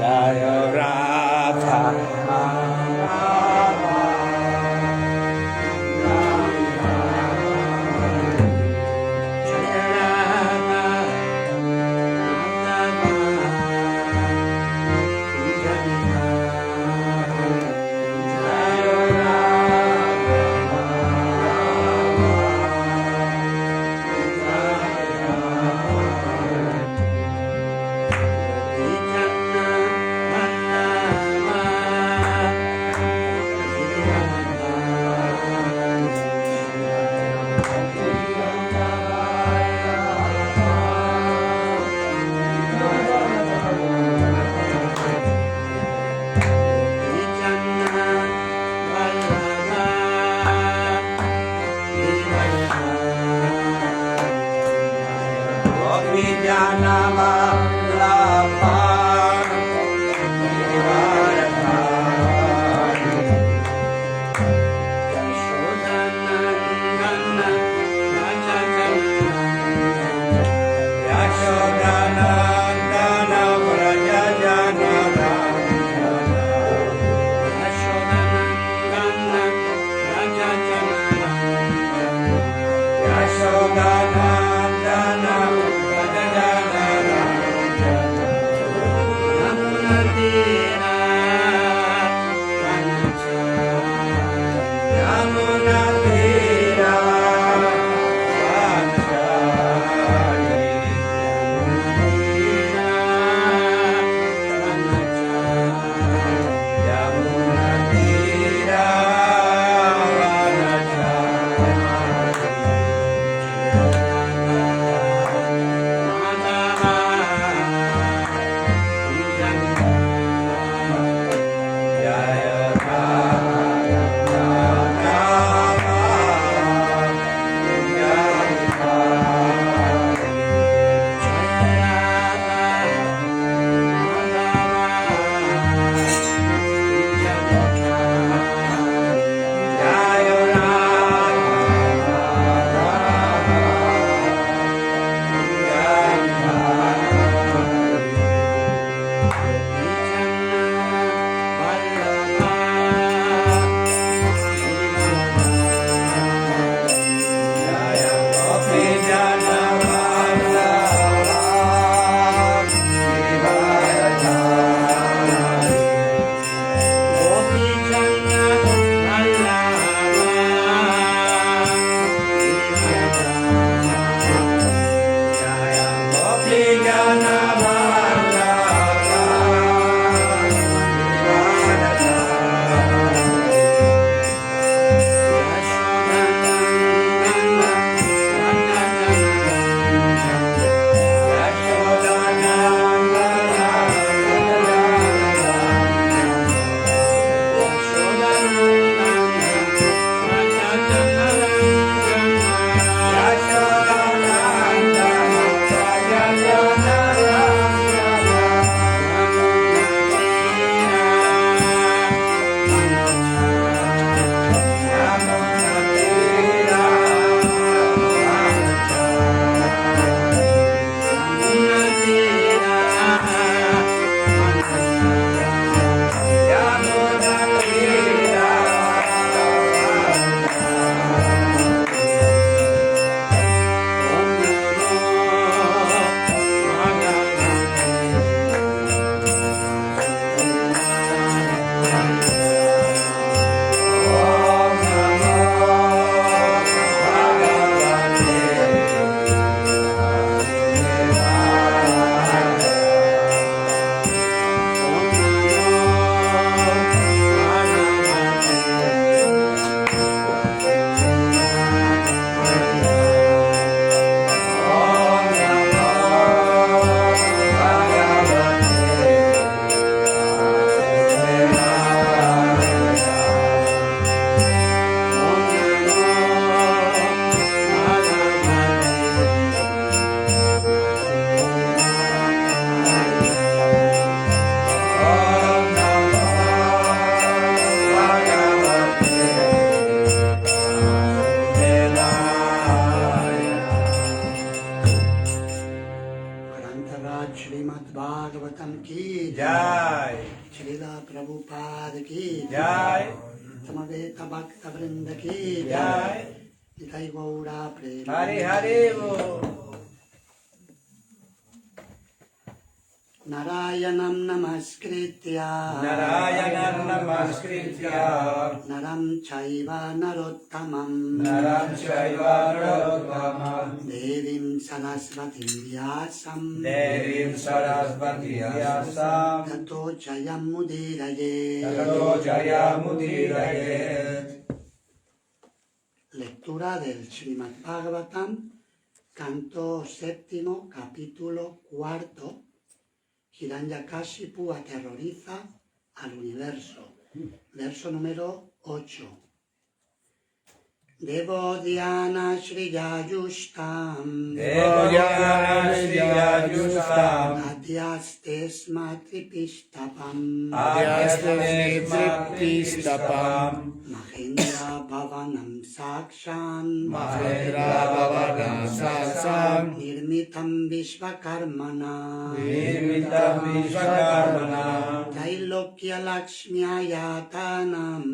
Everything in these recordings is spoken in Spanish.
Jaya Radha की जय। श्रीला प्रभुपाद की जय। समवेत भक्त वृंद की जय। निताई गौड़ा प्रेम हरे हरे बोल। नारायणं नमस्कृत्य नारायणं नमस्कृत्य नरं चैव नरोत्तमं नरं चैव नरोत्तमं देवीं सरस्वतीं व्यासं देवीं सरस्वतीं व्यासं ततो जयमुदीरये ततो जयमुदीरयेत्। Lectura del Srimad Bhagavatam, canto séptimo, capítulo cuarto. Hiranyakashipu aterroriza al universo. Verso número 8. Devo Dhyana Shriyayushtam Devo Dhyana Shriyayushtam Adhyastes Matripistapam Adhyastes Matripistapam Mahendra Bhavanam Sakshan Mahendra Bhavanam Sakshan Nirmitam Vishvakarmana Nirmitam Vishvakarmana Trailokya Lakshmi Ayatanam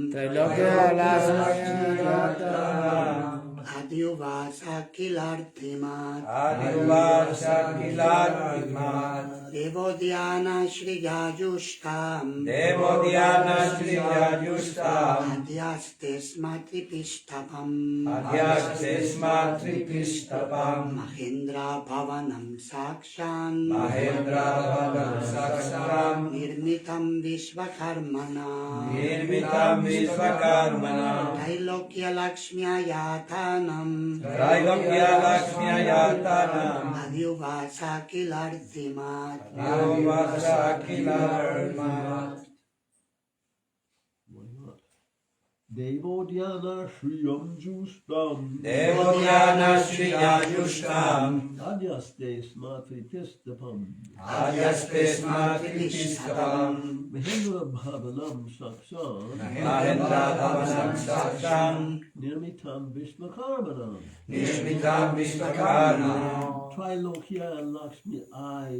Adyuvasa Kilartimat Adivasa Kilartimat Devo Dhyana Shriyayushtam Devo Dhyana Shriyayushtam Adhyastes Matripistapam Adhyastes Matripistapam Mahendra Bhavanam Sakshan Mahendra Bhavanam Sakshan Nirmitam Vishvakarmana Nirmitam Vishvakarmana Trailokya Lakshmi Ayatanam Trailokya Lakshmi Ayatanam Adyuvasa Kilartimat Adivasa Kilartimat Devo Dhyana Shriyam Justam Devo Dhyana Shriyayushtam Adhyastes Matripistapam Adhyastes Matripistapam Mahendra Bhavanam Sakshan Mahendra Bhavanam Sakshan Nirmitam Vishvakarmanam Nirmitam Vishvakarmanam Trilokya Lakshmi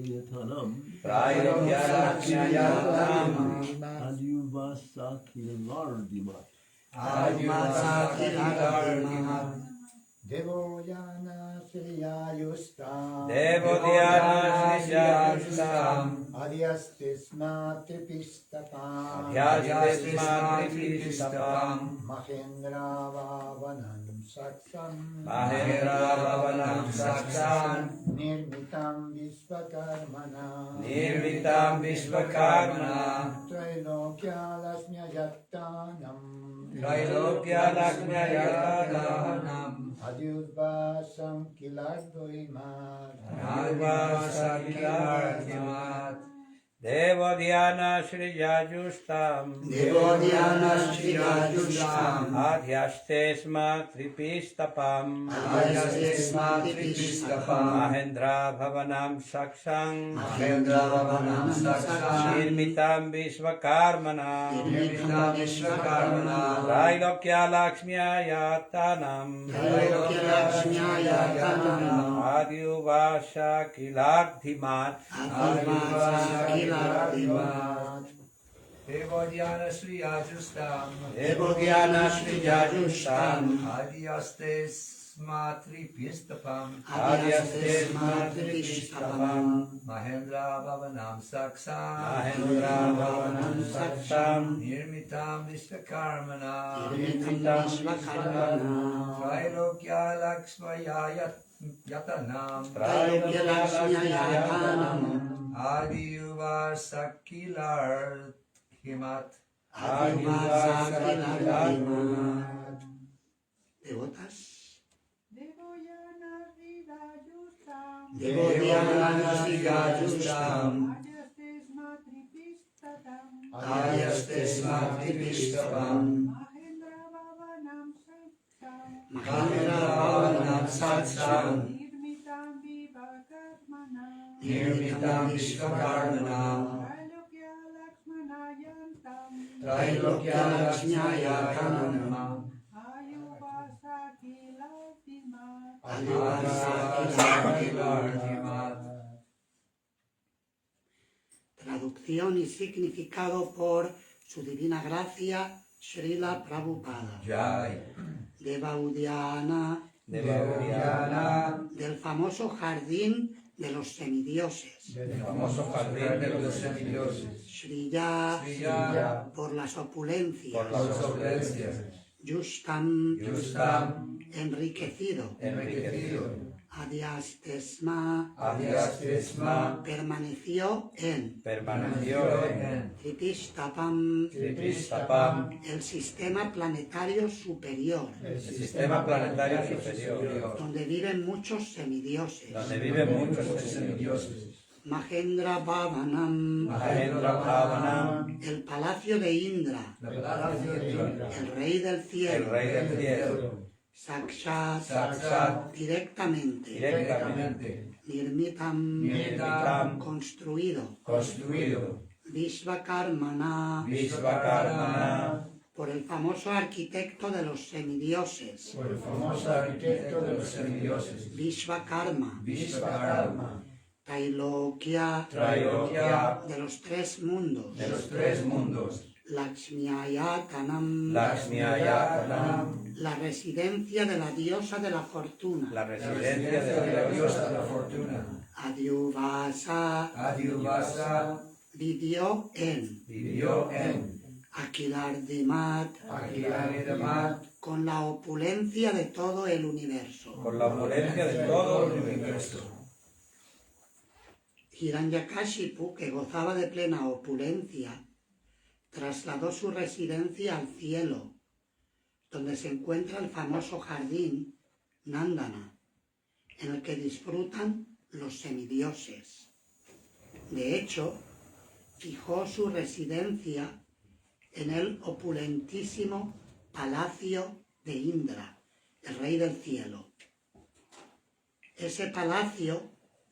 Ayatanam Trailokya Lakshmi Ayatanam Adyuvasa Kilardimat Adivasa Kilartimat Devo Dhyana Shriyayushtam Devo Dhyana Shriyayushtam Adhyastes Matripistapam Adhyastes Matripistapam Mahendra Bhavanam Saksam Mahendra Bhavanam Sakshan Nirmitam Vishvakarmana Nirmitam Vishvakarmana Trailokya Lakshmi Ayatanam Trailokya Lakshmi Ayatanam Adyuvasam Kilardoimat Adivasa Kilartimat Devo Dhyana Shriyayushtam Devo Dhyana Shriyayushtam Adhyastes Matripistapam Adhyastes Matripistapam Mahendra Bhavanam Sakshan Mahendra Bhavanam Sakshan Nirmitam Vishvakarmana Nirmitam Vishvakarmana Trailokya Lakshmi Ayatanam Trailokya Lakshmi Ayatanam Adivasa Kilartimat Adhyavasa Kilartimat Devo Dhyana Shriyayushtam Devo Dhyana Shriyayushtam Adhyastes Matripistapam Adhyastes Matripistapam Mahendra Bhavanam Saksam Mahendra Bhavanam Sakshan Nirmitam Vishvakarmana Nirmitam Vishvakarmana Trailokya Lakshmi Ayatanam Trailokya Lakshmi Ayatanam Adivasa Kilartimat Adhyavasa Kilartimat. Devotas. Devo Dhyana Shriyayushtam Devo Dhyana Shriyayushtam Adhyastes Matripistapam Adhyastes Matripistapam Mahendra Bhavanam Saksam Mahendra Bhavanam Saksam Nirmitam Vishvakarmana Nirmitam Vishvakarmana Trailokya Lakshmanayantam Trailokya Lakshmi-ayatanam Ayuvasa Kilartimat Adhyavasa Kilartimat. Traducción y significado por Su Divina Gracia, Srila Prabhupada. Jai. Devaudiana, Devaudiana, del famoso jardín de los semidioses. el famoso jardín de los semidioses. Shriya, Shriya, por las opulencias. por por las las opulencias. Yushtam, Yustam, enriquecido. enriquecido. Adiastesma, Adiastesma, permaneció en. permaneció en Tripistapam, Tripistapam, el sistema planetario superior, el sistema planetario superior, donde viven muchos semidioses. donde viven muchos semidioses. Mahendra Bhavanam, Mahendra Bhavanam, el palacio de Indra, La palacio de Indra, el rey del el cielo. rey del cielo, Sakshat, Sakshat, directamente. directamente, Nirmitam, Nirmitam, construido. construido. Vishvakarmana, Vishvakarmana, por el famoso arquitecto de los semidioses. Por el famoso arquitecto de los semidioses. Vishvakarma, Vishvakarma, Trailokya, Trailokya, de los tres mundos. de los tres mundos. Lakshmiayatanam, Lakshmiayatanam, la residencia de la diosa de la fortuna. la La residencia de la diosa de la fortuna. Adyuvasa, Adiubasa vivió en. vivió en Akilardimat, Akilanidamat, con la opulencia de todo el universo. con la opulencia de todo el universo. Hiranyakashipu, que gozaba de plena opulencia, trasladó su residencia al cielo, donde se encuentra el famoso jardín Nandana, en el que disfrutan los semidioses. De hecho, fijó su residencia en el opulentísimo palacio de Indra, el rey del cielo. Ese palacio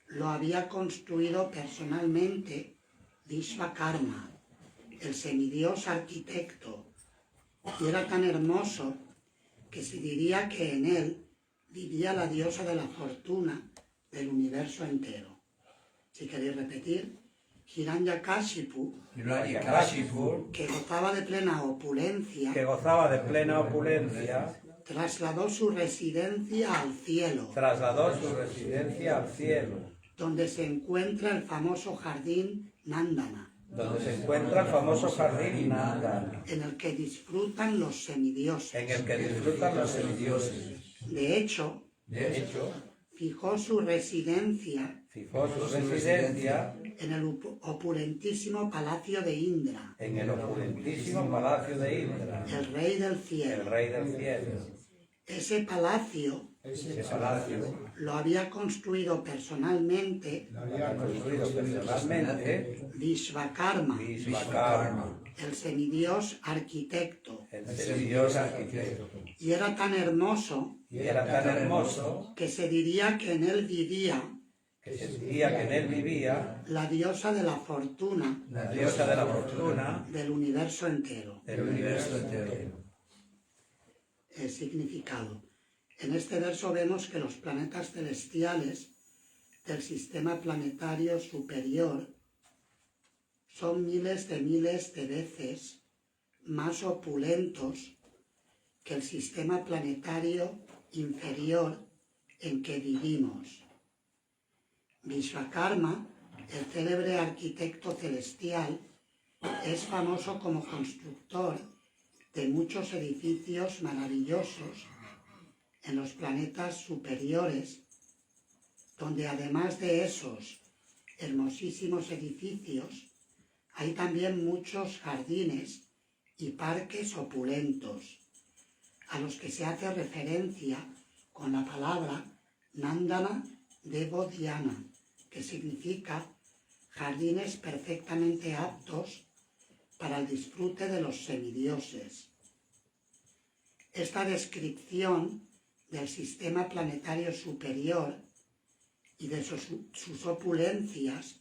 lo había construido personalmente Vishvakarma, el semidios arquitecto, y era tan hermoso que se diría que en él vivía la diosa de la fortuna del universo entero. Si queréis repetir, Hiranyakashipu, Hiranyakashipu, que gozaba de plena opulencia, Que gozaba de plena opulencia, trasladó su residencia al cielo, trasladó su residencia al cielo, donde se encuentra el famoso jardín Nandana, donde se encuentra el famoso jardín Nandana, en el que disfrutan los semidioses. en el que disfrutan los semidioses. De hecho, de hecho, fijó su residencia Fijó su residencia en el opulentísimo palacio de Indra, en el opulentísimo palacio de Indra, el rey del el cielo. rey del cielo. Ese palacio Ese palacio lo había construido personalmente ha construido personalmente Vishvakarma, Vishvakarma, el semidios arquitecto, el semidios arquitecto. y era tan hermoso Y era tan hermoso que se diría que en él vivía que se decía que en él vivía la diosa de la fortuna la diosa de la fortuna del universo entero. del universo entero. El significado. En este verso vemos que los planetas celestiales del sistema planetario superior son miles de veces más opulentos que el sistema planetario inferior en que vivimos. Vishvakarma, el célebre arquitecto celestial, es famoso como constructor de muchos edificios maravillosos en los planetas superiores, donde además de esos hermosísimos edificios, hay también muchos jardines y parques opulentos, a los que se hace referencia con la palabra Nandana Devodhyana, que significa jardines perfectamente aptos para el disfrute de los semidioses. Esta descripción del sistema planetario superior y de sus opulencias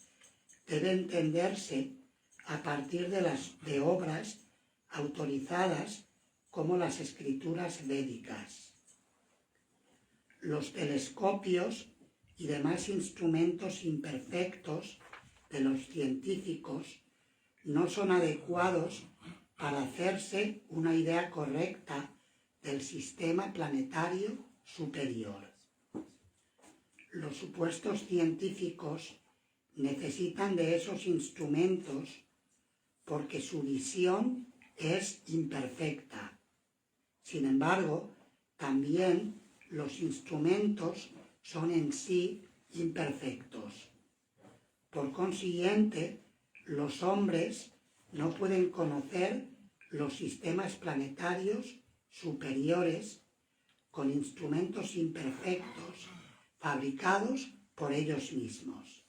debe entenderse a partir de obras autorizadas como las escrituras védicas. Los telescopios y demás instrumentos imperfectos de los científicos no son adecuados para hacerse una idea correcta del sistema planetario superior. Los supuestos científicos necesitan de esos instrumentos porque su visión es imperfecta. Sin embargo, también los instrumentos son en sí imperfectos. Por consiguiente, los hombres no pueden conocer los sistemas planetarios superiores con instrumentos imperfectos fabricados por ellos mismos.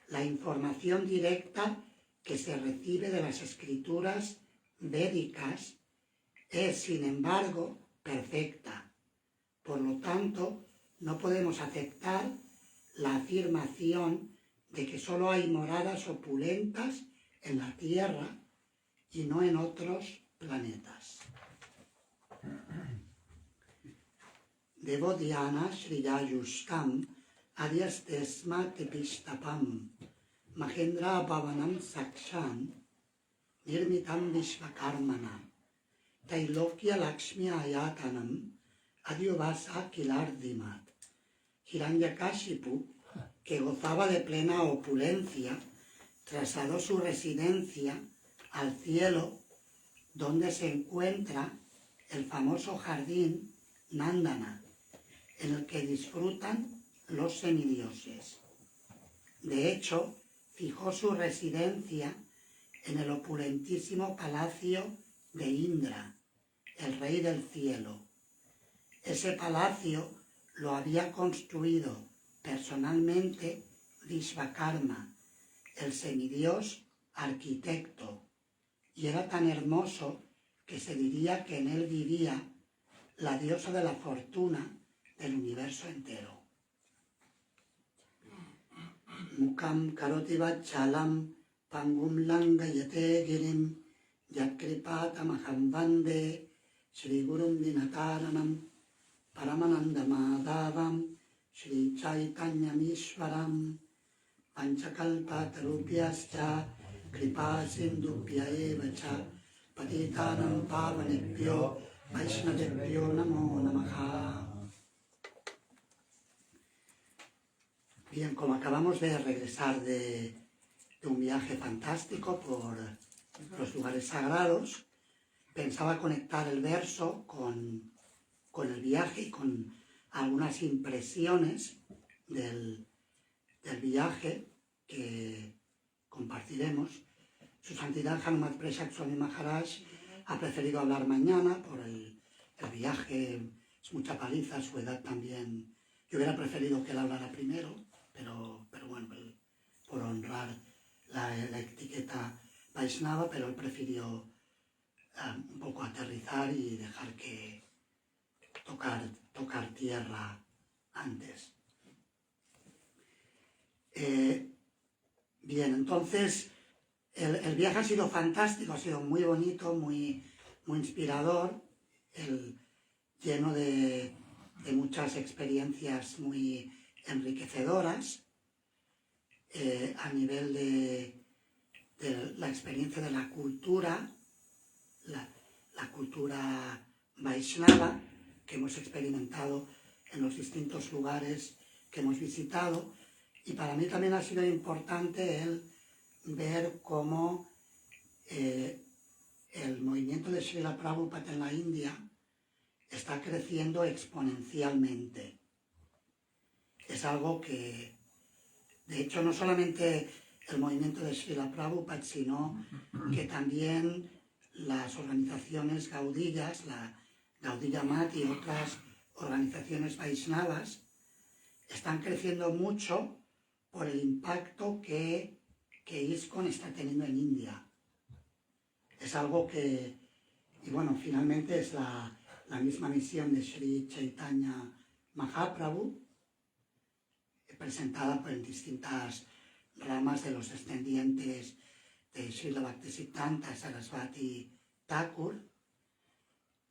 La información directa que se recibe de las escrituras védicas es, sin embargo, perfecta. Por lo tanto, no podemos aceptar la afirmación de que solo hay moradas opulentas en la Tierra y no en otros planetas. Devodhyana Shriyayushkam Adyastesma Tipistapam Mahendra Bhavanam Sakshan Nirmitam Vishvakarmana Tailokya Lakshmi Ayatanam Adyuvasa Kilardimat. Hiranyakashipu, que gozaba de plena opulencia, trasladó su residencia al cielo, donde se encuentra el famoso jardín Nandana, en el que disfrutan los semidioses. De hecho, fijó su residencia en el opulentísimo palacio de Indra, el rey del cielo. Ese palacio lo había construido personalmente Vishvakarma, el semidios arquitecto, y era tan hermoso que se diría que en él vivía la diosa de la fortuna del universo entero. Mukam karoti vachalam pangum langayate girim yakripatamaham vande Shri Gurum Dinataranam Paramananda Madhavam Shri Chaitanyamishwaram Panchakalpatarupyascha Kripa Sindhupya evacha Patitanam Pavanebhyo Vaishnavebhyo Namo Namaha. Bien, como acabamos de regresar de un viaje fantástico por los lugares sagrados, pensaba conectar el verso con el viaje y con algunas impresiones del viaje que compartiremos. Su Santidad Hanumat Preshak Swami Maharaj ha preferido hablar mañana por el viaje, es mucha paliza, su edad también. Yo hubiera preferido que él hablara primero, pero bueno, por honrar la etiqueta Vaishnava, pero él prefirió un poco aterrizar y dejar que tocar tierra antes. Bien, entonces el viaje ha sido fantástico, ha sido muy bonito, muy inspirador, lleno de muchas experiencias muy enriquecedoras a nivel de la experiencia de la cultura, la cultura Vaishnava que hemos experimentado en los distintos lugares que hemos visitado. Y para mí también ha sido importante el ver cómo el movimiento de Srila Prabhupada en la India está creciendo exponencialmente. Es algo que, de hecho, no solamente el movimiento de Srila Prabhupada, sino que también las organizaciones gaudillas, la Gaudiya Mat y otras organizaciones vaishnavas, están creciendo mucho por el impacto que ISKCON está teniendo en India. Es algo que, y bueno, finalmente es la misma misión de Sri Chaitanya Mahaprabhu, presentada en distintas ramas de los descendientes de Srila Bhaktisiddhanta Sarasvati Thakur,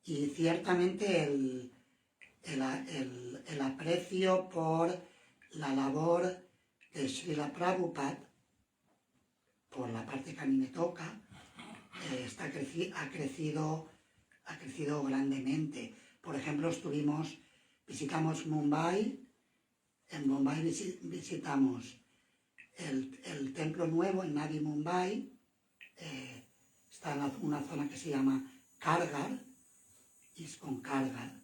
y ciertamente el aprecio por la labor de Srila Prabhupada por la parte que a mí me toca, ha crecido grandemente. Por ejemplo, visitamos Mumbai. En Bombay visitamos el templo nuevo en Navi Mumbai. Está en una zona que se llama Kargar, y es con Kargar.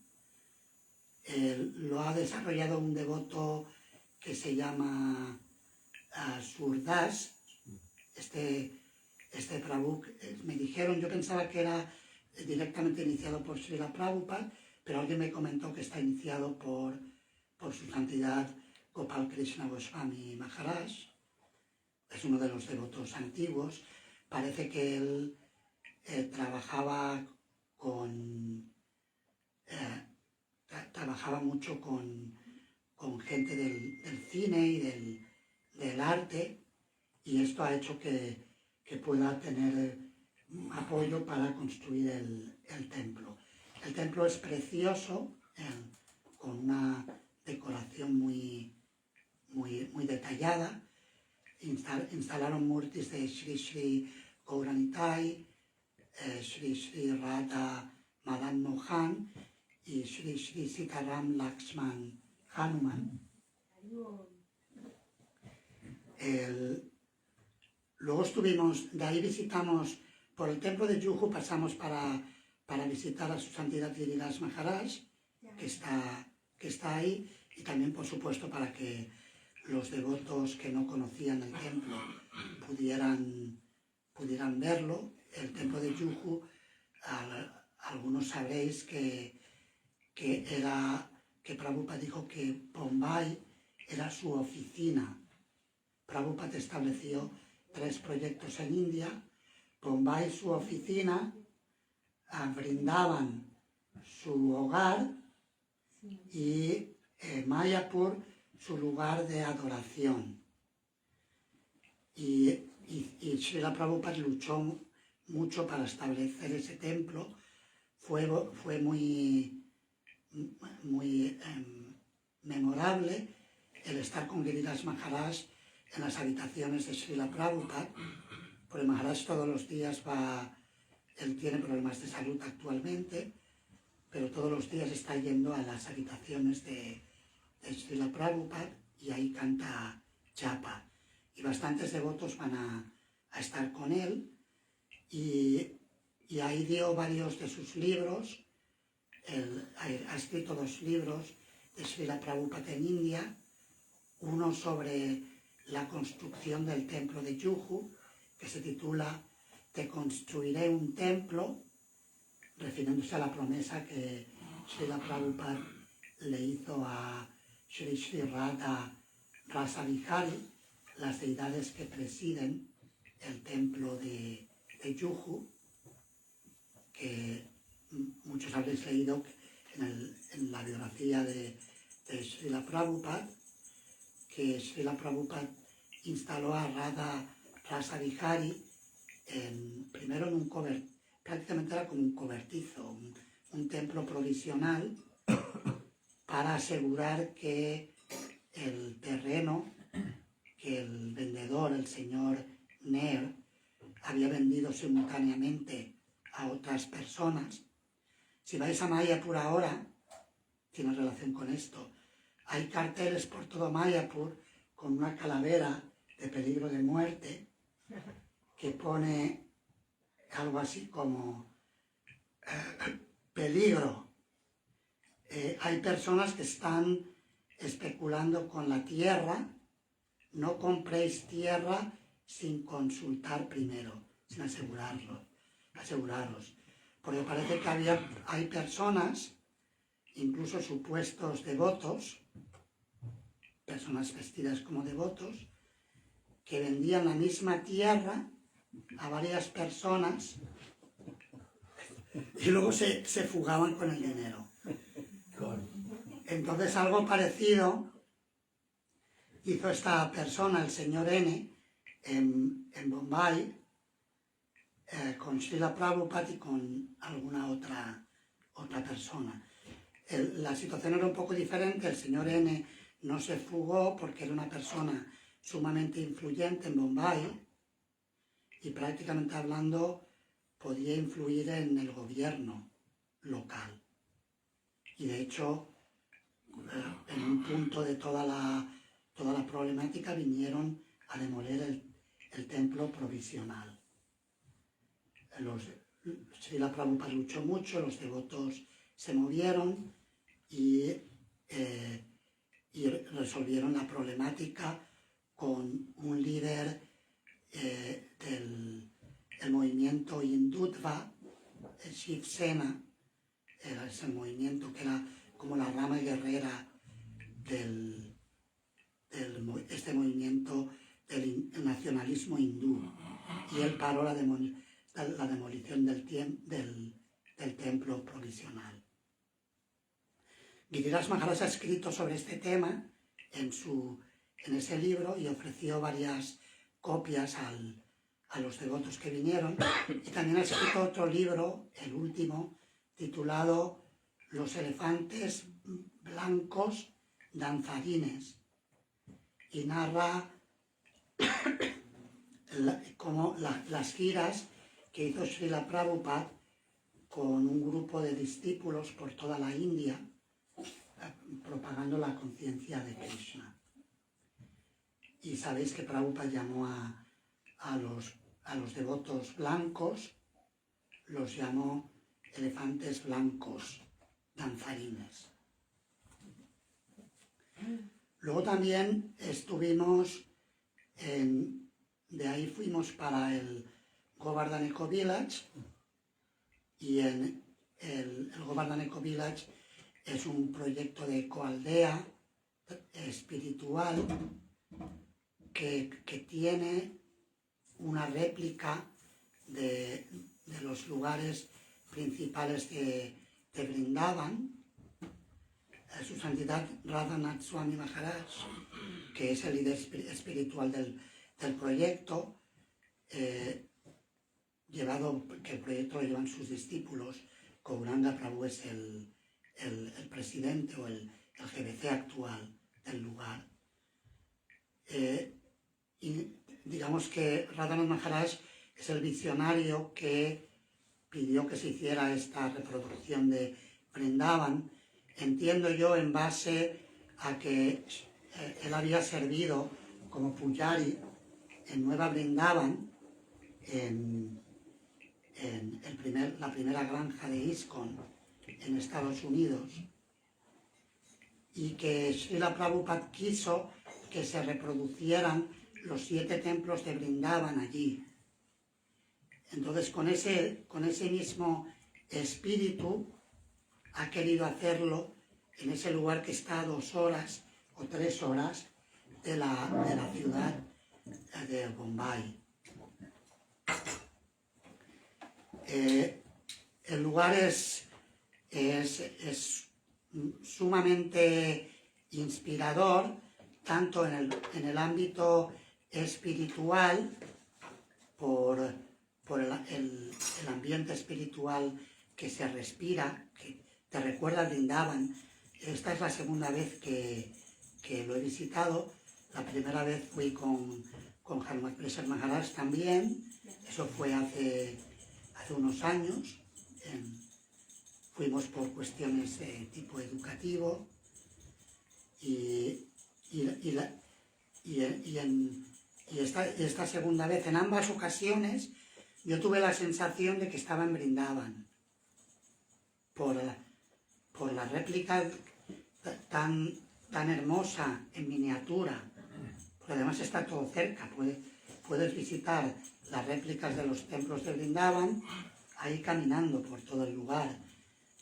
Lo ha desarrollado un devoto que se llama Surdas. Este Prabhu, me dijeron, yo pensaba que era directamente iniciado por Srila Prabhupada, pero alguien me comentó que está iniciado por su santidad Gopal Krishna Goswami Maharaj. Es uno de los devotos antiguos. Parece que él trabajaba mucho con gente del cine y del arte, y esto ha hecho que pueda tener apoyo para construir el templo. El templo es precioso, con una decoración muy detallada. Instalaron murtis de Sri Sri Gauranitai, Sri Sri Radha Madan Mohan y Sri Sri Sitaram Lakshman Hanuman. Luego de ahí visitamos, por el templo de Juhu pasamos para visitar a su santidad Giriraj Maharaj, que está ahí, y también, por supuesto, para que los devotos que no conocían el templo pudieran verlo. El templo de Juhu, algunos sabréis que Prabhupada dijo que Bombay era su oficina. Prabhupada estableció 3 proyectos en India: Bombay su oficina, Vrindavan su hogar y Mayapur su lugar de adoración. Y Srila Prabhupada luchó mucho para establecer ese templo. Fue muy memorable el estar con Giriraj Maharaj en las habitaciones de Srila Prabhupada, porque Maharaj todos los días él tiene problemas de salud actualmente, pero todos los días está yendo a las habitaciones de Srila Prabhupada y ahí canta japa. Y bastantes devotos van a estar con él, y ahí dio varios de sus libros. Ha escrito 2 libros de Srila Prabhupada en India, uno sobre la construcción del templo de Juhu, que se titula Te construiré un templo, refiriéndose a la promesa que Srila Prabhupada le hizo a Sri Sri Radha Rasa Vihari, las deidades que presiden el templo de Juhu, que muchos habréis leído en la biografía de Srila Prabhupada, que Srila Prabhupada instaló a Radha Rasa Vihari primero en prácticamente era como un cobertizo, un templo provisional, para asegurar que el terreno que el vendedor, el señor Nair, había vendido simultáneamente a otras personas. Si vais a Mayapur ahora, tiene relación con esto, hay carteles por todo Mayapur con una calavera de peligro de muerte que pone algo así como peligro. Hay personas que están especulando con la tierra. No compréis tierra sin consultar primero, sin aseguraros. Porque parece que hay personas, incluso supuestos devotos, personas vestidas como devotos, que vendían la misma tierra a varias personas y luego se fugaban con el dinero. Entonces algo parecido hizo esta persona, el señor N, en Bombay, con Srila Prabhupada y con alguna otra persona. La situación era un poco diferente. El señor N no se fugó porque era una persona sumamente influyente en Bombay, y prácticamente hablando podía influir en el gobierno local. Y de hecho, en un punto de toda la problemática vinieron a demoler el templo provisional. Srila Prabhupada luchó mucho, los devotos se movieron y resolvieron la problemática con un líder del movimiento Hindutva, el Shiv Sena, era ese movimiento que era como la rama guerrera de este movimiento del nacionalismo hindú, y él paró la demolición del templo provisional. Giriraj Maharaj ha escrito sobre este tema en ese libro y ofreció varias copias a los devotos que vinieron, y también ha escrito otro libro, el último, titulado Los elefantes blancos danzarines, y narra como las giras que hizo Srila Prabhupada con un grupo de discípulos por toda la India, propagando la conciencia de Krishna. Y sabéis que Prabhupada llamó a los devotos blancos, los llamó elefantes blancos danzarines. Luego también estuvimos de ahí fuimos para el Govardhan Eco Village, y en el Govardhan Eco Village es un proyecto de ecoaldea espiritual que tiene una réplica de los lugares principales de Vrindavan. Su Santidad Radhanath Swami Maharaj, que es el líder espiritual del proyecto, que el proyecto lo llevan sus discípulos. Gauranga Prabhu es el presidente o el GBC actual del lugar. Y digamos que Radhanath Maharaj es el visionario que pidió que se hiciera esta reproducción de Vrindavan. Entiendo yo, en base a que él había servido como pujari en Nueva Vrindavan, en la primera granja de ISKCON en Estados Unidos, y que Srila Prabhupada quiso que se reproducieran los 7 templos de Vrindavan allí. Entonces, con ese mismo espíritu, ha querido hacerlo en ese lugar que está a 2 horas o 3 horas de la ciudad de Bombay. El lugar es sumamente inspirador, tanto en el ámbito espiritual, por el ambiente espiritual que se respira, que te recuerda a Vrindavan. Esta es la segunda vez que lo he visitado. La primera vez fui con Hanumat Prasad Maharaj también. Eso fue hace unos años. Fuimos por cuestiones de tipo educativo. Y esta segunda vez, en ambas ocasiones, yo tuve la sensación de que estaba en Vrindavan. Por la réplica tan hermosa en miniatura, porque además está todo cerca, puedes visitar las réplicas de los templos de Vrindavan ahí caminando por todo el lugar.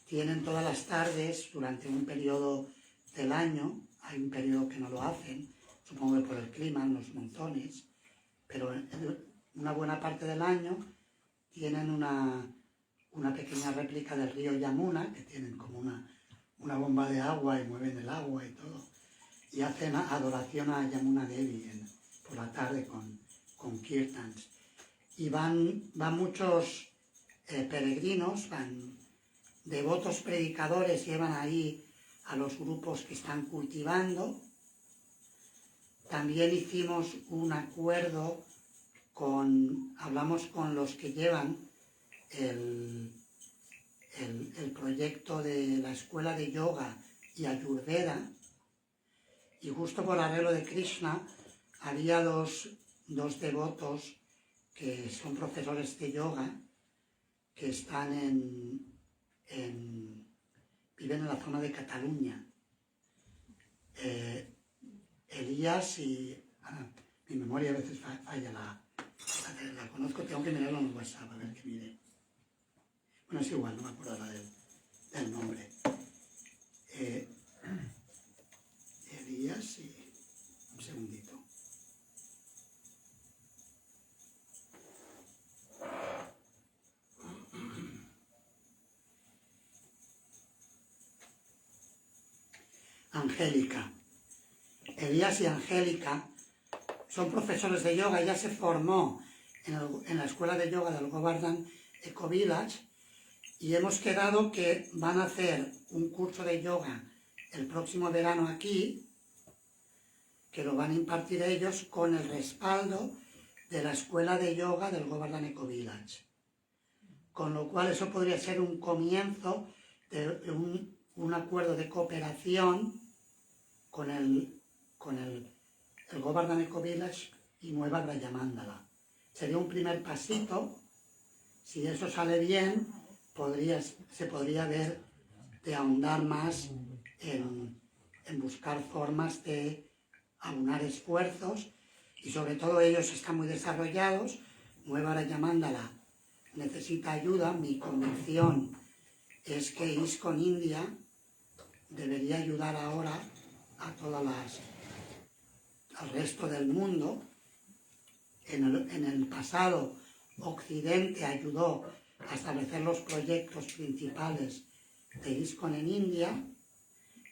Tienen todas las tardes, durante un periodo del año, hay un periodo que no lo hacen, supongo que por el clima, en los monzones, pero en una buena parte del año tienen una pequeña réplica del río Yamuna, que tienen como una bomba de agua y mueven el agua y todo, y hacen adoración a Yamuna Devi por la tarde con kirtans. Y van muchos peregrinos, van devotos predicadores, llevan ahí a los grupos que están cultivando. También hicimos un acuerdo hablamos con los que llevan el proyecto de la escuela de yoga y ayurveda, y justo por arreglo de Krishna había dos devotos que son profesores de yoga que están viven en la zona de Cataluña. Elías y... mi memoria a veces falla, la conozco, tengo que mirarlo en el WhatsApp, a ver qué mire. Bueno, es igual, no me acuerdo del nombre. Elías y... un segundito. Angélica. Elías y Angélica son profesores de yoga. Ella se formó en la escuela de yoga del Govardhan Eco Village y hemos quedado que van a hacer un curso de yoga el próximo verano aquí, que lo van a impartir ellos con el respaldo de la escuela de yoga del Govardhan Eco Village. Con lo cual eso podría ser un comienzo de un acuerdo de cooperación con el Govardhan Eco Village y Nueva Brayamandala. Sería un primer pasito. Si eso sale bien, se podría ver de ahondar más en buscar formas de aunar esfuerzos, y sobre todo ellos están muy desarrollados. Nueva Brayamandala necesita ayuda. Mi convicción es que ISKCON India debería ayudar ahora a al resto del mundo. En el pasado, Occidente ayudó a establecer los proyectos principales de ISKCON en India,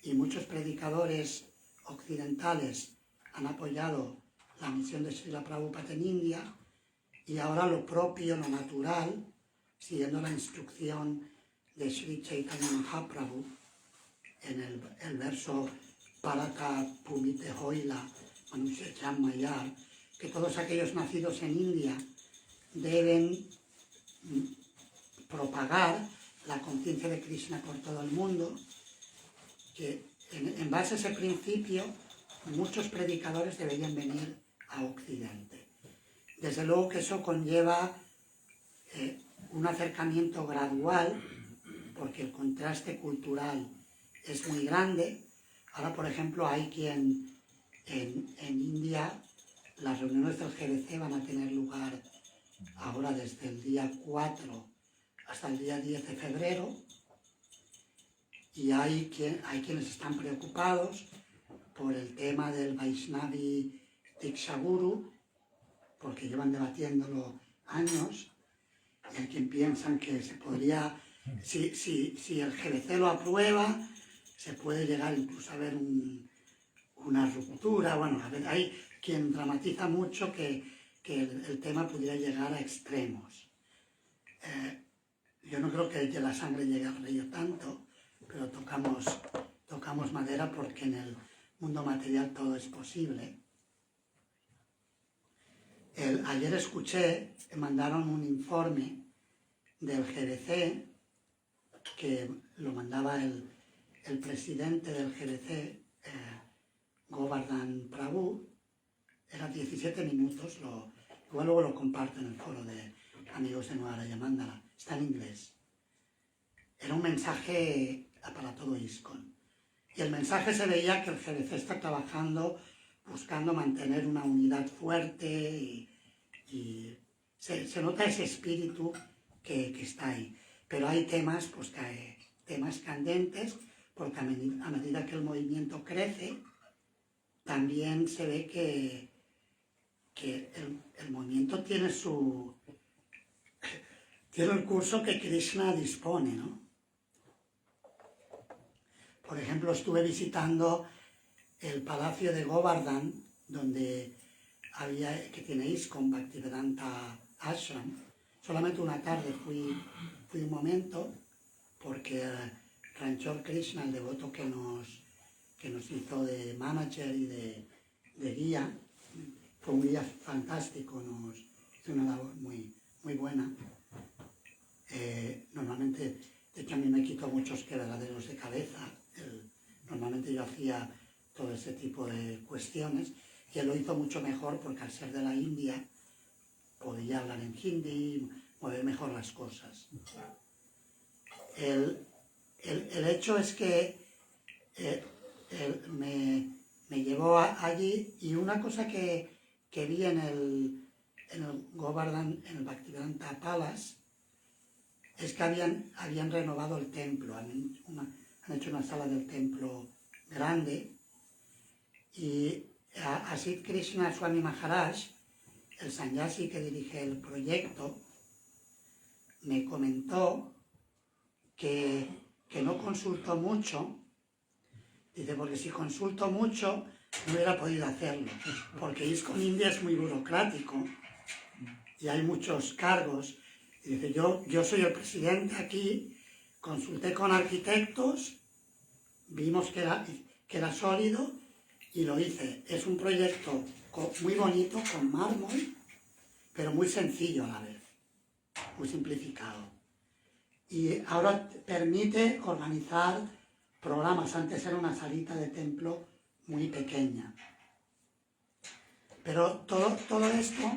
y muchos predicadores occidentales han apoyado la misión de Srila Prabhupada en India, y ahora lo propio, lo natural, siguiendo la instrucción de Sri Chaitanya Mahaprabhu en el verso Paraka Pumite Hoila Manusya Mayar, que todos aquellos nacidos en India deben propagar la conciencia de Krishna por todo el mundo, que en base a ese principio muchos predicadores deberían venir a Occidente. Desde luego que eso conlleva un acercamiento gradual, porque el contraste cultural es muy grande. Ahora, por ejemplo, hay quien en India, las reuniones del GBC van a tener lugar ahora desde el día 4 hasta el día 10 de febrero, y hay quienes están preocupados por el tema del Vaishnavi Diksha Guru, porque llevan debatiéndolo años, y hay quien piensan que se podría, si el GBC lo aprueba, se puede llegar incluso a ver una ruptura. Bueno, hay quien dramatiza mucho que el tema pudiera llegar a extremos. Yo no creo que la sangre llegue al río tanto, pero tocamos madera, porque en el mundo material todo es posible. Ayer escuché, mandaron un informe del GBC, que lo mandaba el presidente del GBC, Govardhan Prabhu. Era 17 minutos, igual luego lo comparto en el foro de amigos de Nueva Brayamandala, está en inglés. Era un mensaje para todo ISKCON. Y el mensaje se veía que el GBC está trabajando, buscando mantener una unidad fuerte, y se nota ese espíritu que está ahí. Pero hay temas, temas candentes, porque a medida que el movimiento crece, también se ve que el movimiento tiene el curso que Krishna dispone, ¿no? Por ejemplo, estuve visitando el palacio de Govardhan, que tiene ISKCON, Bhaktivedanta Ashram. Solamente una tarde fui un momento, porque Ranchor Krishna, el devoto que nos hizo de manager y de guía, fue un guía fantástico, hizo una labor muy buena. Normalmente, de hecho a mí me quitó muchos quebraderos de cabeza. Normalmente yo hacía todo ese tipo de cuestiones y él lo hizo mucho mejor porque al ser de la India podía hablar en hindi, mover mejor las cosas. El hecho es que me llevó allí y una cosa que vi en el Govardhan, en el Bhaktivedanta Palace, es que habían renovado el templo, han hecho una sala del templo grande y a Sid Krishna Swami Maharaj, el sannyasi que dirige el proyecto, me comentó que no consultó mucho, dice, porque si consulto mucho no hubiera podido hacerlo, porque ISKCON India es muy burocrático y hay muchos cargos. Y dice, yo soy el presidente aquí, consulté con arquitectos, vimos que era sólido y lo hice. Es un proyecto muy bonito, con mármol, pero muy sencillo a la vez, muy simplificado. Y ahora permite organizar programas. Antes era una salita de templo muy pequeña. Pero todo esto,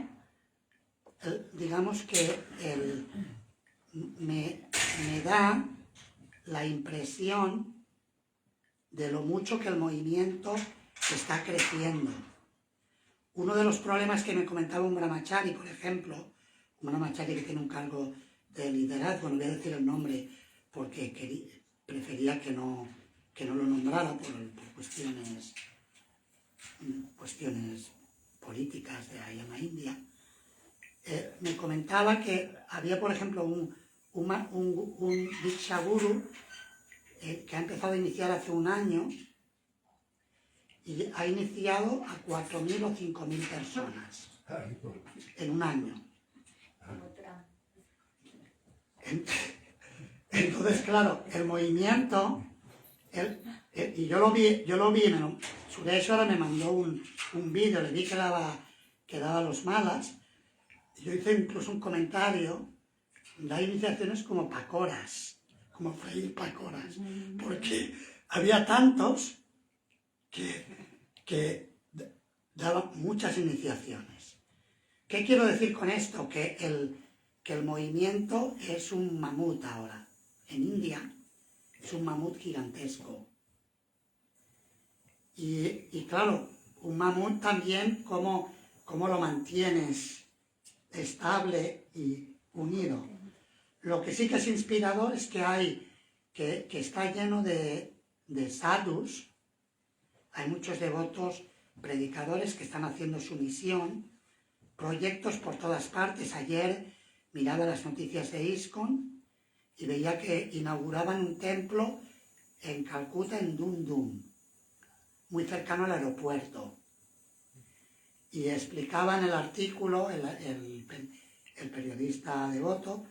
digamos que me da la impresión de lo mucho que el movimiento está creciendo. Uno de los problemas que me comentaba un brahmachari, por ejemplo, un brahmachari que tiene un cargo de liderazgo, no voy a decir el nombre porque prefería que no lo nombrara por cuestiones políticas de ahí en la India, me comentaba que había, por ejemplo, un Diksha Guru que ha empezado a iniciar hace un año y ha iniciado a 4.000 o 5.000 personas en un año. Entonces, claro, el movimiento, y yo lo vi, Suresh ahora me mandó un vídeo, le vi que daba los malas, y yo hice incluso un comentario, da iniciaciones como pacoras, como freír pacoras, porque había tantos que daban muchas iniciaciones. ¿Qué quiero decir con esto? Que el movimiento es un mamut ahora. En India es un mamut gigantesco. Y claro, un mamut también, ¿cómo lo mantienes estable y unido? Lo que sí que es inspirador es que está lleno de sadhus. Hay muchos devotos, predicadores que están haciendo su misión, proyectos por todas partes. Ayer miraba las noticias de ISKCON y veía que inauguraban un templo en Calcuta, en Dum Dum, muy cercano al aeropuerto. Y explicaba en el artículo, el periodista devoto,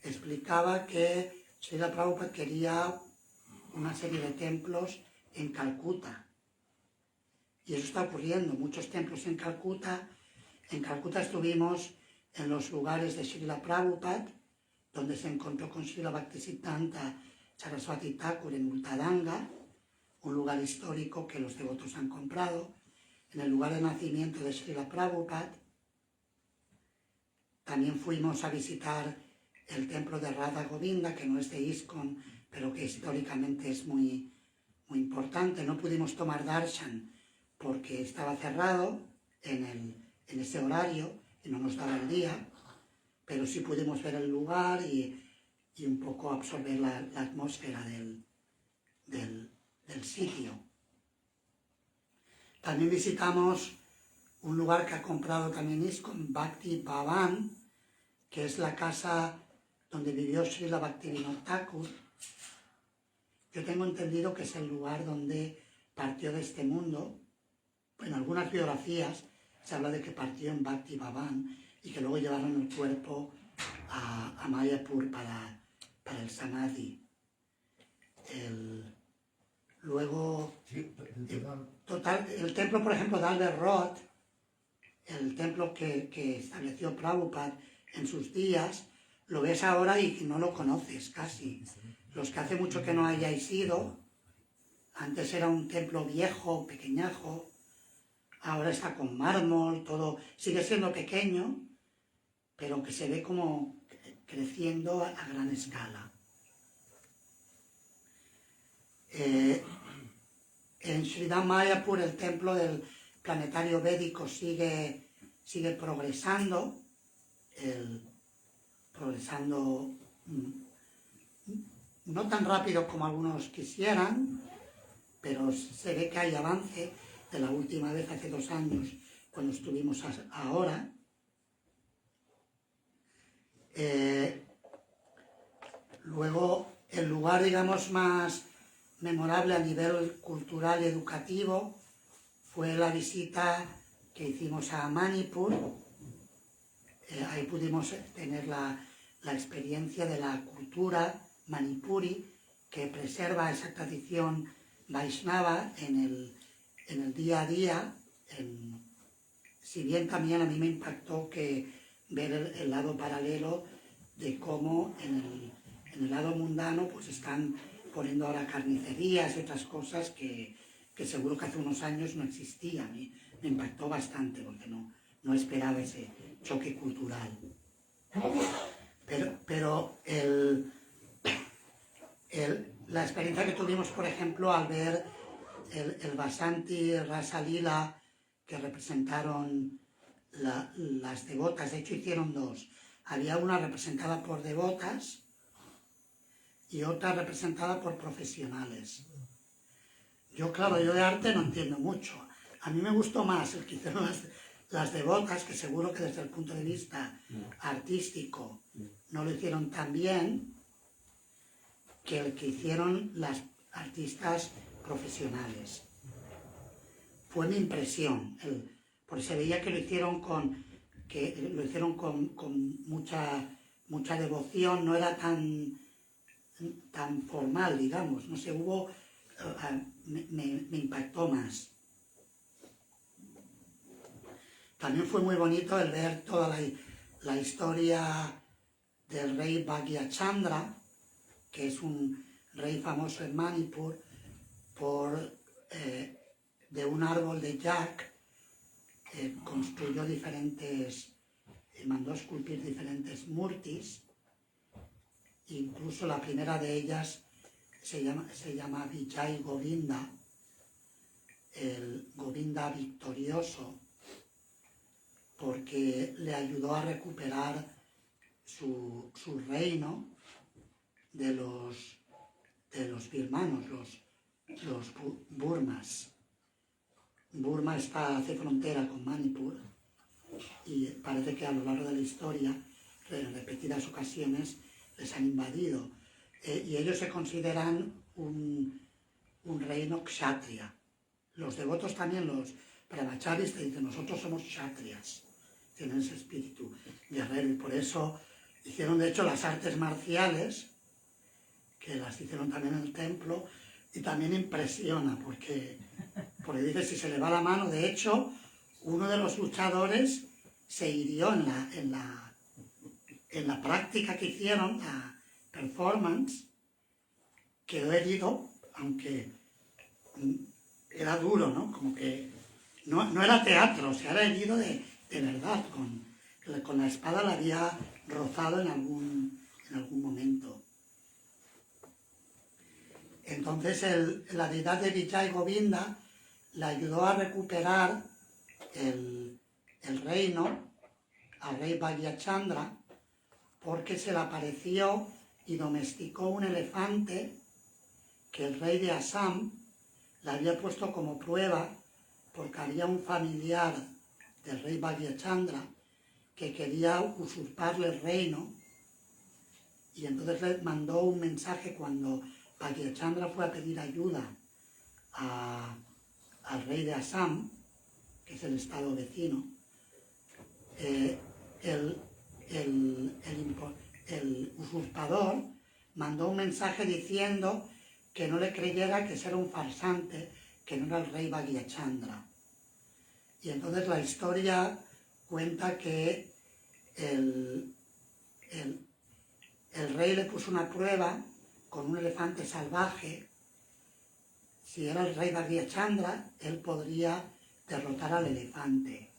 explicaba que Srila Prabhupada quería una serie de templos en Calcuta. Y eso está ocurriendo, muchos templos en Calcuta. En Calcuta estuvimos en los lugares de Srila Prabhupada, donde se encontró con Srila Bhaktisiddhanta Saraswati Thakur en Ultadanga, un lugar histórico que los devotos han comprado, en el lugar de nacimiento de Srila Prabhupada. También fuimos a visitar el templo de Radha Govinda, que no es de ISKCON, pero que históricamente es muy, muy importante. No pudimos tomar darshan porque estaba cerrado en ese horario y no nos daba el día, pero sí pudimos ver el lugar y un poco absorber la atmósfera del sitio. También visitamos un lugar que ha comprado también ISKCON, Bhakti Bhavan, que es la casa donde vivió Srila Bhaktivinoda Thakur. Yo tengo entendido que es el lugar donde partió de este mundo. En algunas biografías se habla de que partió en Bhakti Bhavan y que luego llevaron el cuerpo a Mayapur para el Samadhi. Luego, el templo, por ejemplo, de Albert Roth el templo que estableció Prabhupada en sus días, lo ves ahora y no lo conoces casi. Los que hace mucho que no hayáis ido, antes era un templo viejo, pequeñajo, ahora está con mármol, todo sigue siendo pequeño, pero que se ve como creciendo a gran escala. En Sridham Mayapur el templo del planetario védico sigue progresando, no tan rápido como algunos quisieran, pero se ve que hay avance de la última vez hace 2 años cuando estuvimos ahora. Luego, el lugar, digamos, más memorable a nivel cultural y educativo fue la visita que hicimos a Manipur. Ahí pudimos tener la experiencia de la cultura manipuri que preserva esa tradición Vaishnava en el día a día. Si bien también a mí me impactó ver el lado paralelo de cómo en el lado mundano pues están poniendo ahora carnicerías y otras cosas que seguro que hace unos años no existían. Me impactó bastante porque no esperaba ese choque cultural. Pero la experiencia que tuvimos, por ejemplo, al ver el Basanti Rasa Lila que representaron las devotas, de hecho hicieron 2. Había una representada por devotas y otra representada por profesionales. Yo de arte no entiendo mucho. A mí me gustó más el que hicieron las devotas, que seguro que desde el punto de vista artístico no lo hicieron tan bien, que el que hicieron las artistas profesionales. Fue mi impresión, porque se veía que lo hicieron con mucha devoción, no era tan formal, digamos, no sé, me impactó más. También fue muy bonito el ver toda la historia del rey Bhagyachandra, que es un rey famoso en Manipur, de un árbol de yak, construyó mandó esculpir diferentes murtis, incluso la primera de ellas se llama Vijay Govinda, el Govinda victorioso, porque le ayudó a recuperar su reino de los birmanos, los burmas. Burma hace frontera con Manipur y parece que a lo largo de la historia, en repetidas ocasiones, les han invadido. Y ellos se consideran un reino kshatriya. Los devotos también, los brahmacharis, te dicen, nosotros somos kshatriyas. Tienen ese espíritu guerrero y por eso hicieron de hecho las artes marciales, que las hicieron también en el templo, y también impresiona porque dice, si se le va la mano, de hecho, uno de los luchadores se hirió en la práctica que hicieron, la performance, quedó herido, aunque era duro, ¿no? Como que no era teatro, o sea, era herido de verdad, con la espada la había rozado en algún momento. Entonces la deidad de Vijay Govinda le ayudó a recuperar el reino al rey Bhagyachandra, porque se le apareció y domesticó un elefante que el rey de Assam le había puesto como prueba, porque había un familiar del rey Bhagyachandra que quería usurparle el reino, y entonces le mandó un mensaje cuando Bhagyachandra fue a pedir ayuda al rey de Assam, que es el estado vecino. El usurpador mandó un mensaje diciendo que no le creyera, que era un farsante, que no era el rey Bhagyachandra. Y entonces la historia cuenta que el rey le puso una prueba con un elefante salvaje. Si era el rey Bhagyachandra, él podría derrotar al elefante.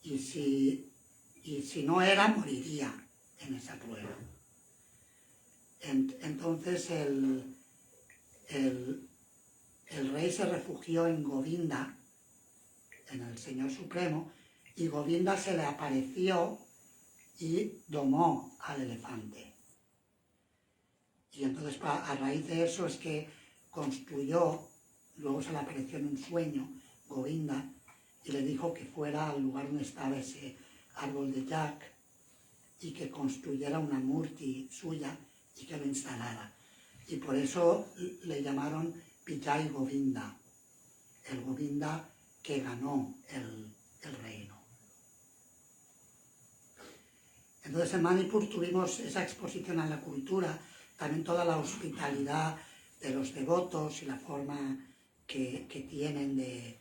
Y si no era, moriría en esa prueba. Entonces el rey se refugió en Govinda, en el Señor Supremo, y Govinda se le apareció y domó al elefante. Y entonces a raíz de eso es que construyó, luego se le apareció en un sueño, Govinda, y le dijo que fuera al lugar donde estaba ese árbol de Jack y que construyera una murti suya y que lo instalara. Y por eso le llamaron Vijay Govinda, el Govinda que ganó el reino. Entonces en Manipur tuvimos esa exposición a la cultura, también toda la hospitalidad de los devotos y la forma que tienen de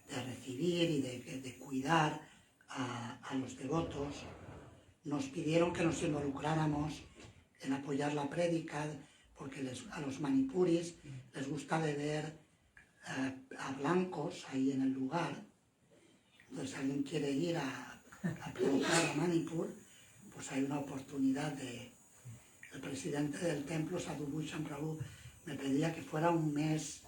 recibir y de cuidar a los devotos. Nos pidieron que nos involucráramos en apoyar la prédica, porque a los manipuris les gusta beber a blancos ahí en el lugar. Entonces, si alguien quiere ir a predicar a Manipur, pues hay una oportunidad el presidente del templo, Sadhu Bhushan Prabhu, me pedía que fuera un mes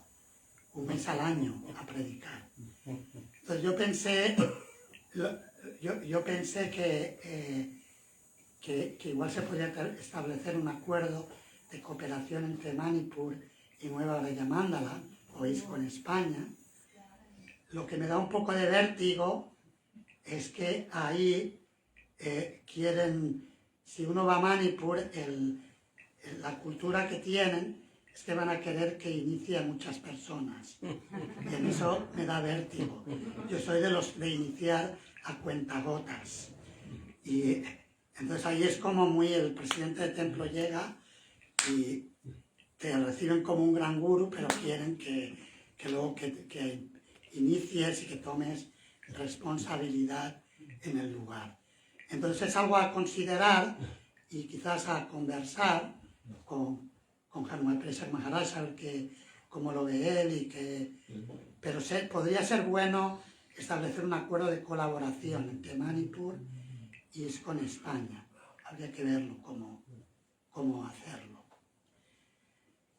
al año a predicar. Entonces yo pensé que igual se podría establecer un acuerdo de cooperación entre Manipur y Nueva Brayamandala, o ISKCON España. Lo que me da un poco de vértigo es que ahí quieren, si uno va a Manipur, la cultura que tienen es que van a querer que inicie a muchas personas. Y en eso me da vértigo. Yo soy de los de iniciar a cuentagotas. Y entonces ahí es como el presidente del templo llega y te reciben como un gran gurú, pero quieren que luego que inicies y que tomes responsabilidad en el lugar. Entonces es algo a considerar y quizás a conversar con Hanuman Prasad Maharaj, a ver cómo lo ve él, pero podría ser bueno establecer un acuerdo de colaboración entre Manipur y ISKCON España. Habría que verlo, cómo hacerlo.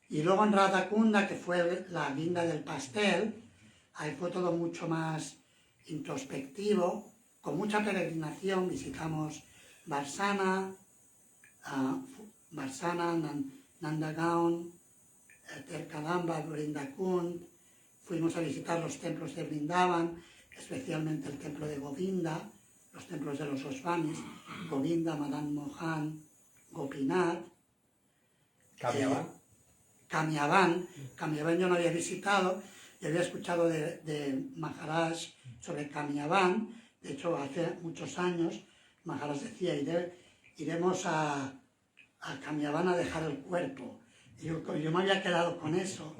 Y luego en Radhakunda, que fue la guinda del pastel, ahí fue todo mucho más introspectivo, con mucha peregrinación. Visitamos Varsana, Nandagaon, Terkadamba, Vrindakund. Fuimos a visitar los templos de Vrindavan, especialmente el templo de Govinda, los templos de los Osvamis, Govinda, Madan Mohan, Gopinath. Kamiaban yo no había visitado, y había escuchado de Maharaj sobre Kamiaban. De hecho, hace muchos años Maharaj decía, iremos a Kamiaban a dejar el cuerpo. Y yo me había quedado con eso.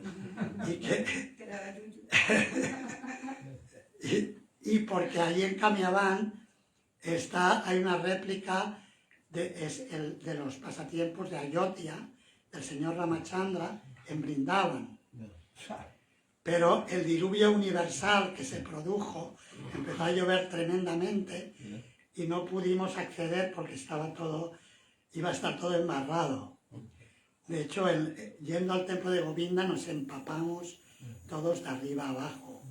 Y porque allí en Kamiaban hay una réplica de los pasatiempos de Ayodhya, del señor Ramachandra, en Vrindavan. Pero el diluvio universal que se produjo, empezó a llover tremendamente y no pudimos acceder porque iba a estar todo embarrado. De hecho, yendo al templo de Govinda nos empapamos todos de arriba a abajo.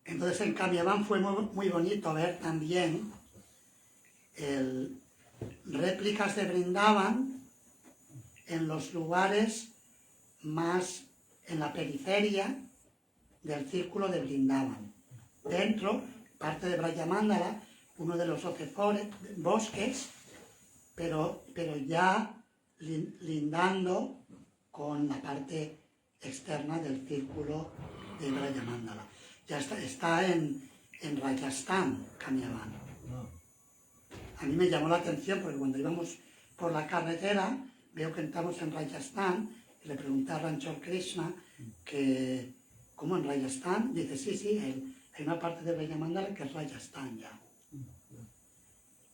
Entonces en Kamiaban fue muy bonito ver también réplicas de Vrindavan en los lugares más en la periferia del círculo de Vrindavan. Dentro, parte de Brajamandala, uno de los 12 bosques, pero ya lindando con la parte externa del círculo de Brajamandala. Ya está en Rajasthan, Kamiaban. A mí me llamó la atención porque cuando íbamos por la carretera, veo que estamos en Rajasthan, y le pregunté a Ranchor Krishna ¿cómo en Rajasthan? Dice, sí, hay una parte de Brajamandala que es Rajasthan ya.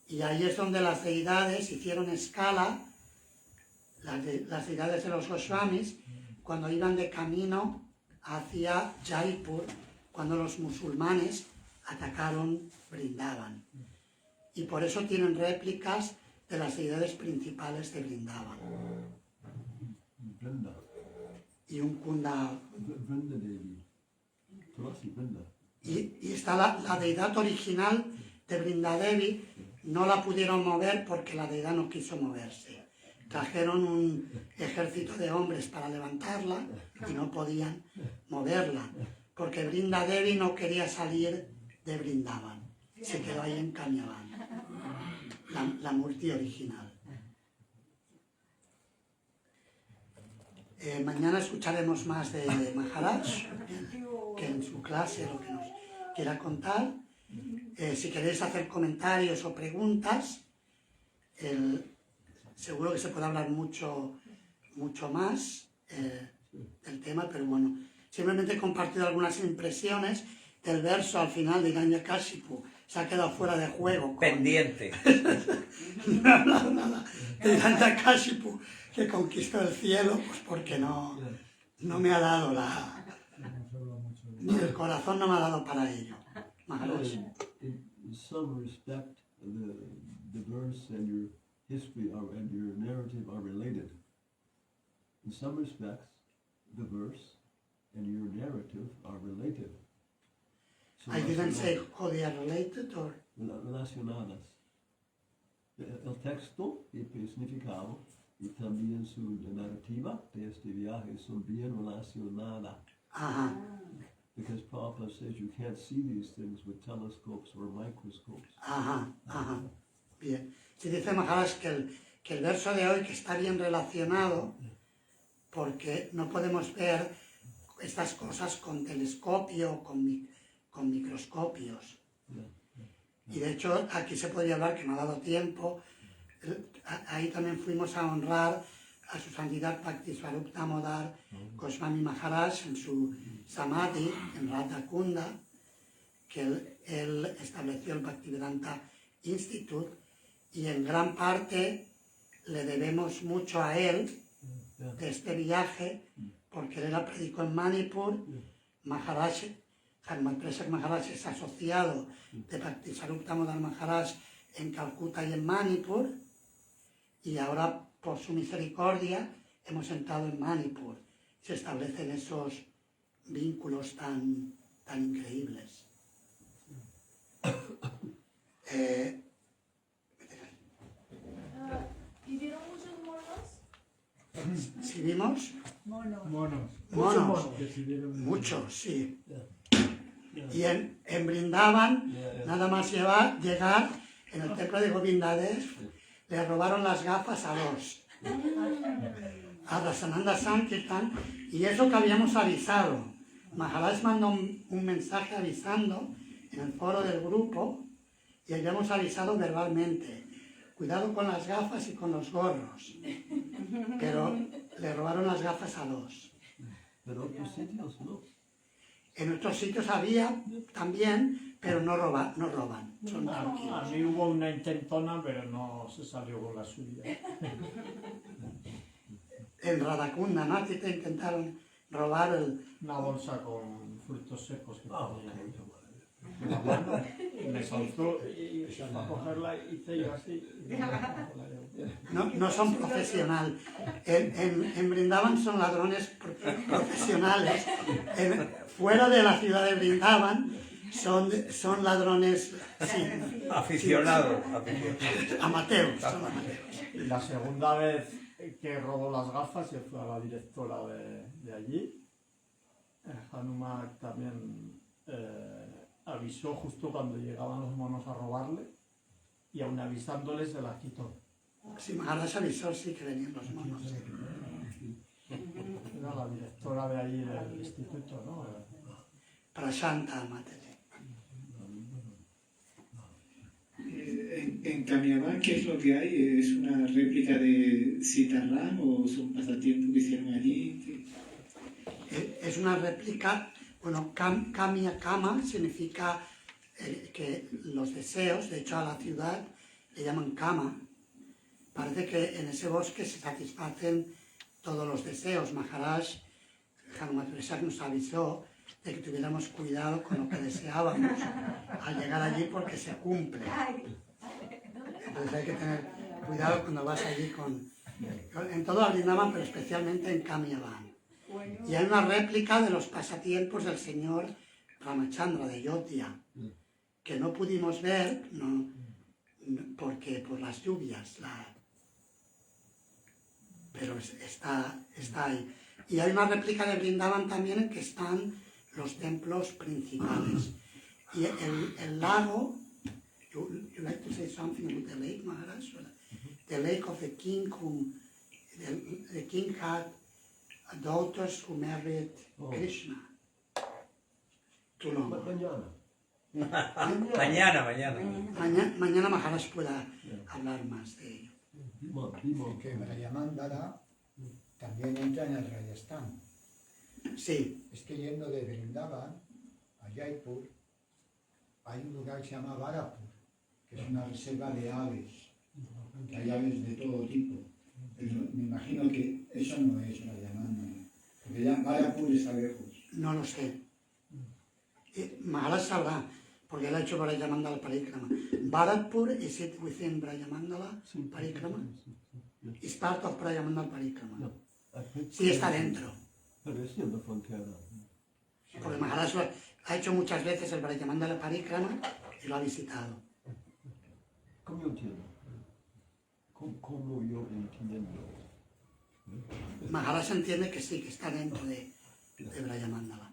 Y ahí es donde las deidades hicieron escala, las deidades de los Goswamis, cuando iban de camino hacia Jaipur, cuando los musulmanes atacaron Vrindavan. Y por eso tienen réplicas de las deidades principales de Vrindavan. Vrinda. Y un Kunda. Vrinda Devi. Tulasi Vrinda. Y está la deidad original de Vrindadevi, no la pudieron mover porque la deidad no quiso moverse. Trajeron un ejército de hombres para levantarla y no podían moverla, porque Vrindadevi no quería salir de Vrindavan. Se quedó ahí en Kanyavan, la Murti original. Mañana escucharemos más de Maharaj, que en su clase lo que nos quiera contar. Si queréis hacer comentarios o preguntas, seguro que se puede hablar mucho más del tema, pero bueno, simplemente he compartido algunas impresiones del verso al final de Hiranyakashipu. Se ha quedado fuera de juego. Pendiente. No he hablado nada de Hiranyakashipu, que conquistó el cielo, pues porque no me ha dado ni el corazón no me ha dado para ello. Maharaj. In some respect, the verse and your history and your narrative are related. In some respects, the verse and your narrative are related. I didn't say how they are related or... Relacionadas. El texto y el significado y también su narrativa de este viaje son bien relacionadas. Ajá. Because Prabhupada says you can't see these things with telescopes or microscopes. Ajá. Bien. Se dice Maharaj que el verso de hoy que está bien relacionado porque no podemos ver estas cosas con telescopio o con microscopios. Y de hecho aquí se podría hablar, que no ha dado tiempo, ahí también fuimos a honrar a su santidad Bhaktisvarup Damodar Goswami Maharaj en su Samadhi en Radha Kunda, que él estableció el Bhaktivedanta Institute, y en gran parte le debemos mucho a él de este viaje, porque él la predicó en Manipur. Maharaj, Harmat Presak Maharaj es asociado de Bhaktisvarup Damodar Maharaj en Calcuta y en Manipur, y ahora por su misericordia hemos entrado en Manipur. Se establecen esos vínculos tan increíbles. ¿Y vieron muchos monos? ¿Sí vimos? Monos. Muchos, sí. Y en Vrindavan, nada más llegar en el templo de Govindadev, le robaron las gafas a dos. A Rasananda Sankirtan, y eso que habíamos avisado. Maharaj mandó un mensaje avisando en el foro del grupo, y habíamos avisado verbalmente. Cuidado con las gafas y con los gorros. Pero le robaron las gafas a dos. Pero otros sitios no. En otros sitios había también, pero no roban. Son A tranquilos. mí hubo una intentona, pero no se salió con la suya. En Radhakunda, ¿no? A ti te intentaron robar Una bolsa con frutos secos que tenía. Okay. Y me soltó y para cogerla hice yo así. No son profesionales. En Vrindavan son ladrones profesionales. Fuera de la ciudad de Vrindavan son ladrones Aficionado. amateurs. Y la segunda vez que robó las gafas se fue a la directora de allí. Hanuman también avisó justo cuando llegaban los monos a robarle, y aun avisándoles se las quitó. Si Maharaj avisó, sí que venían los monos. Era la directora de allí del instituto, ¿no? Prashanta Mataji. En Kamiabán, ¿qué es lo que hay? ¿Es una réplica de Sitaram o es un pasatiempo que hicieron allí? Es una réplica, Bueno, kama significa que los deseos, de hecho a la ciudad le llaman kama. Parece que en ese bosque se satisfacen todos los deseos. Maharaj Hanumat Prasad nos avisó de que tuviéramos cuidado con lo que deseábamos al llegar allí porque se cumple. Entonces hay que tener cuidado cuando vas allí en todo Vrindavan, pero especialmente en Kamiavan. Y hay una réplica de los pasatiempos del señor Ramachandra de Ayodhya, que no pudimos ver porque por las lluvias, pero está ahí. Y hay una réplica de Vrindavan también en que están los templos principales. Y el lago, you like to say something about the lake, Maharaj? The lake of the king the king had daughters who married Krishna. Too long. Mañana Maharaj pueda hablar más de ello. Que Brayamandala también entra en el Rajasthan. Sí. Es que yendo de Vrindavan a Jaipur hay un lugar que se llama Varapur, que es una reserva de aves, que hay aves de todo tipo. Pero me imagino que eso no es Brayamandala, porque ya Varapur está lejos. No lo sé. Maharaj sabrá, porque él ha hecho Brayamandala Parikrama. Bharatpur, is it within Brayamandala Parikrama? It's part of Brayamandala Parikrama. Sí, está dentro. Pero es en la frontera. Porque Maharaj ha hecho muchas veces el Brayamandala Parikrama y lo ha visitado. ¿Cómo yo entiendo? ¿Cómo yo entiendo? Maharaj entiende que sí, que está dentro de Brayamandala.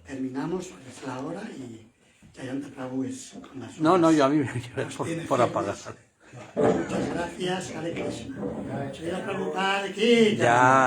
Terminamos, porque es la hora y Jayanta Prabhu es con las No, yo a mí me quiero por apagar. Muchas gracias, Hare Krishna. Srila Prabhupada ki jai. Ya.